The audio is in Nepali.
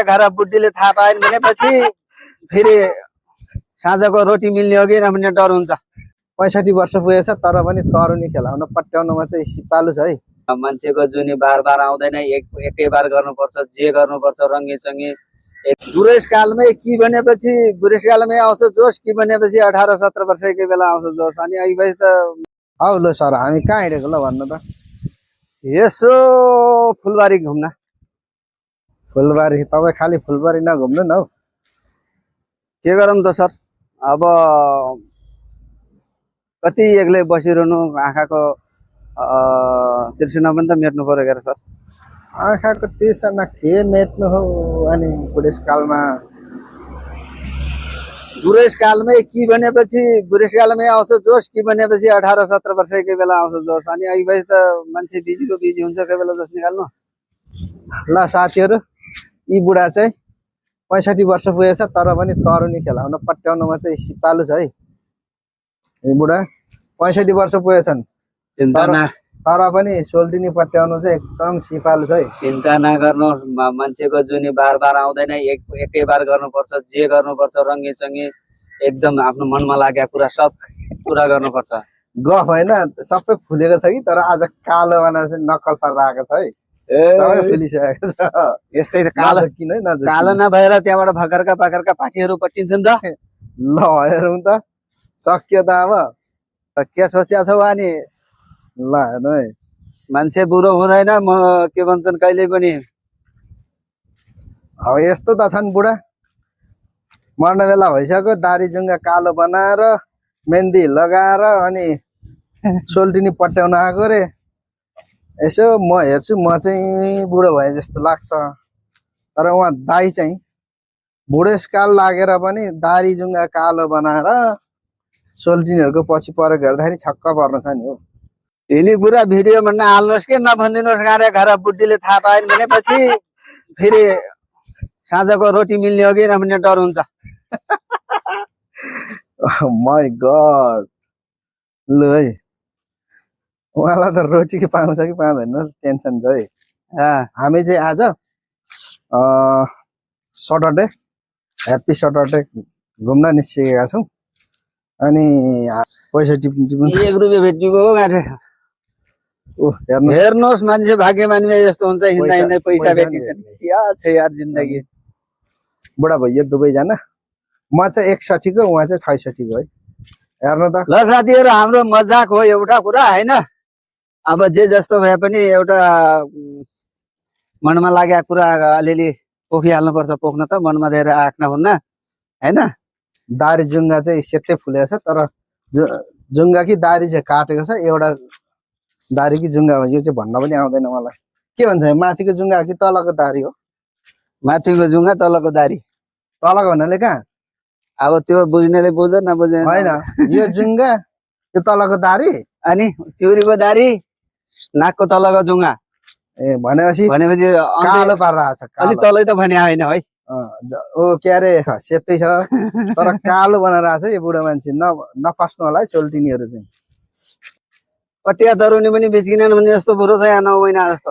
घर बुढीले थाहा पाएन भनेपछि फेरि साँझको रोटी मिल्ने हो कि नमिल्ने डर हुन्छ। 65 वर्ष पुगेछ तर पनि तरुनी खेलाउन पट्याउनमा चाहिँ सिपालु छ है। मान्छेको जुनी बार बार आउँदैन, एकै बार गर्नुपर्छ, जे गर्नुपर्छ रङ्गी चङ्गी। बुढेसकालमै कि भनेपछि बुढेसकालमै आउँछ जोस, कि भनेपछि 18-17 वर्षकै बेला आउँछ जोस। अनि अहिले त हौ ल सर हामी कहाँ हिँडेको ल भन्नु त। यसो फुलबारी घुम्न। फुलबारी? तपाईँ खालि फुलबारी नघुम्नु न हौ। के गरौँ त सर, अब कति एक्लै बसिरहनु, आँखाको तृष्णा पनि त मेट्नु पर्यो क्या सर। आँखाको तृष्णा के मेट्नु हो अनि बुढेसकालमा। बुढेसकालमै कि भनेपछि बुढेसकालमै आउँछ जोस, कि भनेपछि 18-17 वर्षकै बेला आउँछ जोस। अनि अहिले त मान्छे बिजीको बिजी हुन्छ, कोही बेला जोस निकाल्नु। ल साथीहरू, यी बुढा चाहिँ 65 वर्ष पुगेछ तर पनि तरुनी खेलाउन पट्याउनमा चाहिँ सिपालु छ है। यी बुढा 65 वर्ष पुगेछन् तर पनि सोल्टिनी पट्याउनु चाहिँ एकदम सिपालु छ है। चिन्ता नगर्नु, मान्छेको जुनी बार बार आउँदैन, एकै बार गर्नुपर्छ, जे गर्नुपर्छ रङ्गी चङ्गी एकदम आफ्नो मनमा लागेको कुरा सब पुरा गर्नुपर्छ। गफ होइन, सबै फुलेको छ कि तर आज कालो बनाएर चाहिँ नक्कल पारेर आएको छ है। सबै फुलिसकेको छ। यस्तै कालो किन है नजुक, कालो नभएर त्यहाँबाट भकरका पाकरका पाठीहरू पट्टिन्छन् त। ल हेरौँ त सक्यो त अब के सोचिया छौ अनि? ल हेर्नु है, मान्छे बुढो हुँदैन, म के भन्छन् कहिले पनि। अब यस्तो त छन् बुढा, मर्ने बेला भइसक्यो, दारी जुङ्गा कालो बनाएर मेहन्दी लगाएर अनि सोल्टिनी पट्याउन आएको रे। यसो म हेर्छु, म चाहिँ बुढो भए जस्तो लाग्छ। तर उहाँ दाई चाहिँ बुढेसकाल लागेर पनि दारी जुङ्गा कालो बनाएर सोल्टिनीहरूको पछि परेको हेर्दाखेरि छक्क पर्नु छ नि हो। यिनी कुरा भिडियो भन्न हाल्नुहोस् कि नभनिदिनुहोस्, गाँडे घर बुढीले थाहा पाएन भनेपछि फेरि साँझको रोटी मिल्ने हो कि नमिल्ने डर हुन्छ। माई गड, ल है उहाँलाई त रोटी कि पाउँछ कि पाउँदैन टेन्सन छ है। हामी चाहिँ आज सटरडे, ह्याप्पी सटरडे घुम्न निस्किएका छौँ। अनि पैसा टिप्नु 1 रुपियाँ भेटिएको हो गाँठे। हेर्नुहोस् मान्छे भाग्यमानी यस्तो हुन्छ, हिँड्दा हिँड्दै पैसा भेटिन्छ। क्या छ यार जिन्दगी। बुढा भैया दुवैजना, म चाहिँ 61 को, उहाँ चाहिँ 66 को है। हेर्नु त। ल साथीहरू, हाम्रो मजाक हो एउटा कुरा होइन। अब जे जस्तो भए पनि एउटा मनमा लागेको कुरा अलिअलि पोखिहाल्नुपर्छ। पोख्न त मनमा धेरै राख्न हुन्न होइन। दारी जुङ्गा चाहिँ सेतै फुलेको छ तर जुङ्गा कि दारी चाहिँ काटेको छ। एउटा दारी कि जुङ्गा हो यो चाहिँ भन्न पनि आउँदैन मलाई। के भन्छ माथिको जुङ्गा कि तलको दारी हो? माथिको जुङ्गा तलको दारी। तलको भन्नाले कहाँ? अब त्यो बुझ्नेले बुझ, नबुझ्ने होइन। यो जुङ्गा त्यो तलको दारी, अनि चिउरीको दारी नाकको तलको जुङ्गा। ए भनेपछि कालो पारेर आएको छ। अलि तलै त भने होइन है। ओ के अरे सेतै छ तर कालो बनाएर आएको छ यो बुढो मान्छे। नफस्नु होला है सोल्टिनीहरू चाहिँ। पटिया तरुनी पनि बेचिकिन भने यस्तो बुढो छ यहाँ 9 महिना जस्तो।